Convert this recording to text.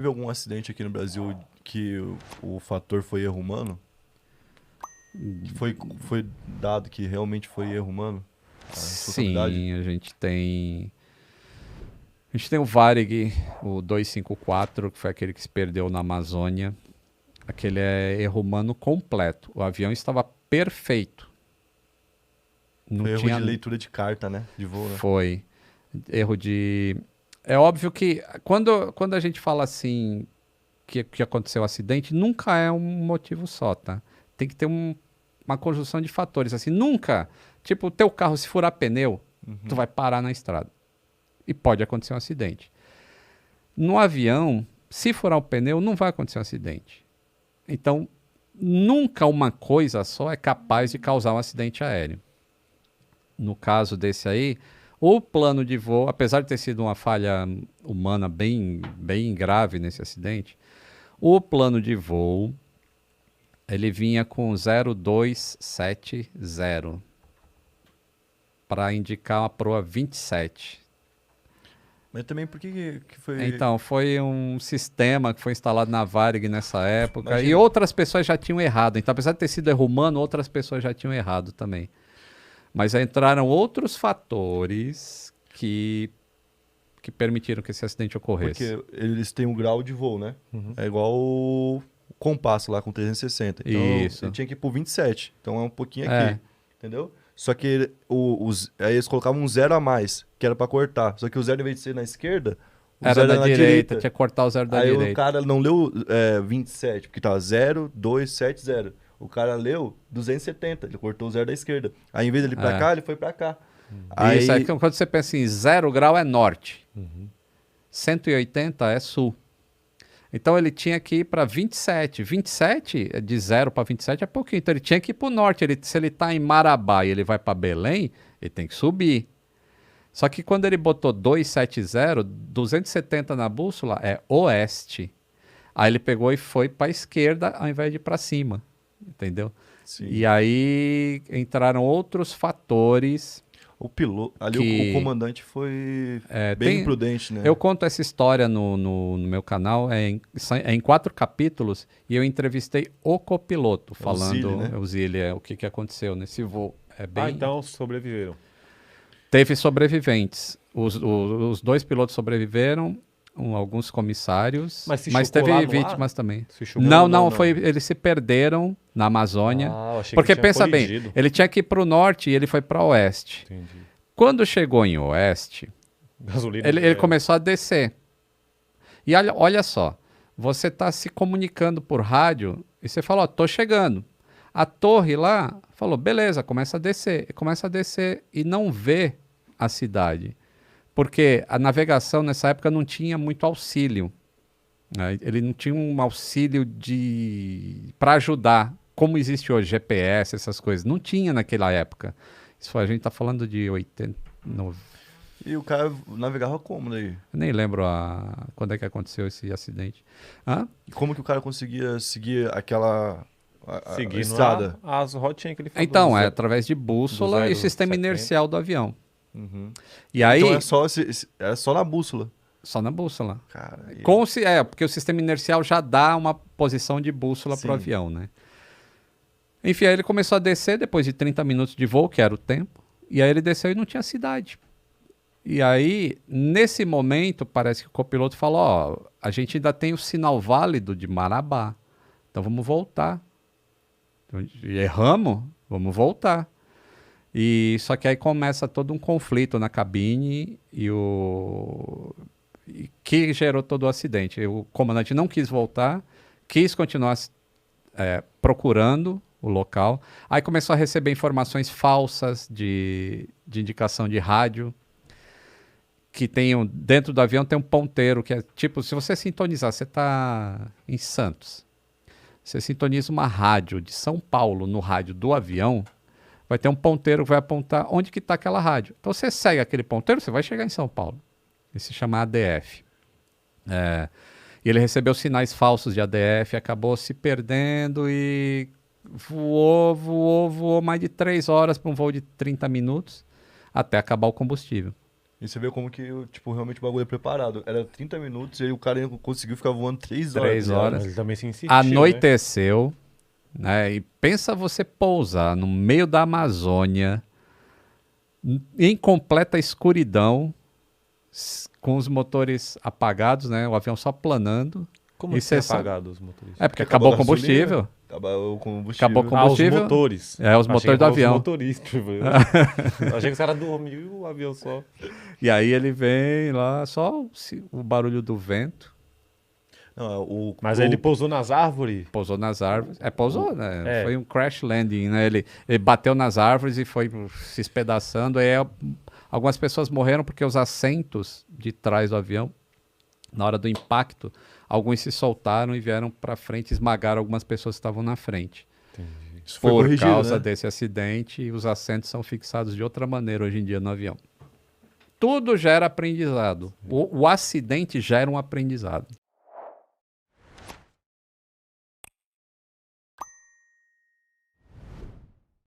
Teve algum acidente aqui no Brasil que o fator foi erro humano? Que foi dado que realmente foi erro humano? A responsabilidade? Sim, a gente tem o Varig, o 254, que foi aquele que se perdeu na Amazônia. Aquele é erro humano completo. O avião estava perfeito. Não Foi erro tinha. de leitura de carta, né? De voo, né? Foi. Erro de. É óbvio que quando a gente fala assim que aconteceu um acidente, nunca é um motivo só, tá? Tem que ter uma conjunção de fatores. Assim, nunca. Tipo, o teu carro, se furar pneu, tu vai parar na estrada. E pode acontecer um acidente. No avião, se furar o pneu, não vai acontecer um acidente. Então, nunca uma coisa só é capaz de causar um acidente aéreo. No caso desse aí, o plano de voo, apesar de ter sido uma falha humana bem, bem grave nesse acidente, o plano de voo ele vinha com 0270 para indicar uma proa 27. Mas também por que foi... Então, foi um sistema que foi instalado na Varig nessa época. Imagina. E outras pessoas já tinham errado. Então, apesar de ter sido erro humano, outras pessoas já tinham errado também. Mas aí entraram outros fatores que permitiram que esse acidente ocorresse. Porque eles têm um grau de voo, né? É igual o compasso lá com 360. Então Isso. ele tinha que ir pro 27. Então é um pouquinho É. aqui. Entendeu? Só que aí eles colocavam um zero a mais, que era pra cortar. Só que o zero, em vez de ser na esquerda, o Era zero da era na direita, tinha que cortar o zero da Aí o direita. cara não leu 27, porque tava 0270. O cara leu 270, ele cortou o zero da esquerda. Aí em vez dele ir pra É. cá, ele foi pra cá. Aí, Isso, é que quando você pensa em 0 grau é norte, 180 é sul. Então ele tinha que ir para 27. 27, de 0 para 27 é pouquinho. Então ele tinha que ir para o norte. Se ele está em Marabá e ele vai para Belém, ele tem que subir. Só que quando ele botou 270, 270 na bússola é oeste. Aí ele pegou e foi para a esquerda ao invés de ir para cima. Entendeu? sim. E aí entraram outros fatores. O piloto, ali que- o comandante foi bem tem- imprudente, né? Eu conto essa história no meu canal, é em 4 capítulos, e eu entrevistei o copiloto, falando, Zilli, né? o Zilli, o que aconteceu nesse voo. É bem... Ah, então sobreviveram. Teve sobreviventes. Os 2 pilotos sobreviveram, alguns comissários, Mas se mas chocou teve lá no vítimas também. Se chocou? Não, eles se perderam na Amazônia. Ah, eu achei que Porque tinha pensa colidido. bem, ele tinha que ir para o norte e ele foi para o oeste. Entendi. Quando chegou em oeste, Gasolina. ele começou a descer. E olha só, você está se comunicando por rádio e você fala, ó, tô chegando. A torre lá falou, beleza, começa a descer. E começa a descer e não vê a cidade. Porque a navegação nessa época não tinha muito auxílio. Né? Ele não tinha um auxílio para ajudar, como existe hoje, GPS, essas coisas. Não tinha naquela época. Isso a gente está falando de 80, 90. E o cara navegava como daí? Eu nem lembro quando é que aconteceu esse acidente. Hã? Como que o cara conseguia seguir aquela a Seguindo estrada? as rotinhas que ele falou. Então, é dos- através de bússola e 070. sistema inercial do avião. Uhum. E aí, Então é só na bússola. só na bússola. Cara, aí- Porque o sistema inercial já dá uma posição de bússola Sim. para o avião, né? Enfim, aí ele começou a descer depois de 30 minutos de voo, que era o tempo. E aí ele desceu e não tinha cidade. E aí, nesse momento, parece que o copiloto falou, ó, a gente ainda tem o sinal válido de Marabá. Então vamos voltar. Então, erramos, vamos voltar. E só que aí começa todo um conflito na cabine que gerou todo o acidente. O comandante não quis voltar, quis continuar procurando o local. Aí começou a receber informações falsas de indicação de rádio, que dentro do avião tem um ponteiro, que é tipo, se você sintonizar, você está em Santos, você sintoniza uma rádio de São Paulo no rádio do avião, vai ter um ponteiro que vai apontar onde que está aquela rádio. Então você segue aquele ponteiro, você vai chegar em São Paulo. Isso se chama ADF. E ele recebeu sinais falsos de ADF, acabou se perdendo e voou mais de 3 horas para um voo de 30 minutos até acabar o combustível. E você vê como que, tipo, realmente o bagulho é preparado. Era 30 minutos e aí o cara conseguiu ficar voando 3 horas. 3 tá ligado? horas. Mas ele também se insistiu, Anoiteceu, né? E pensa você pousar no meio da Amazônia, em completa escuridão, com os motores apagados, né? O avião só planando. Como E que é cê sabe- apagado os motoristas? É porque acabou o a gasolina, combustível. Acabou o combustível. Acabou o combustível. os motores. É, os Achei motores que do era avião. Os motoristas. Achei que os caras dormiu e o avião só. E aí ele vem lá, só o barulho do vento. Não, Mas aí ele pousou nas árvores. Pousou nas árvores. Pousou, né? É. Foi um crash landing, né? Ele bateu nas árvores e foi se espedaçando. Aí algumas pessoas morreram porque os assentos de trás do avião, na hora do impacto, alguns se soltaram e vieram para frente, esmagaram algumas pessoas que estavam na frente. Isso foi Por corrigido, causa né? desse acidente, os assentos são fixados de outra maneira hoje em dia no avião. Tudo gera aprendizado. O acidente gera um aprendizado.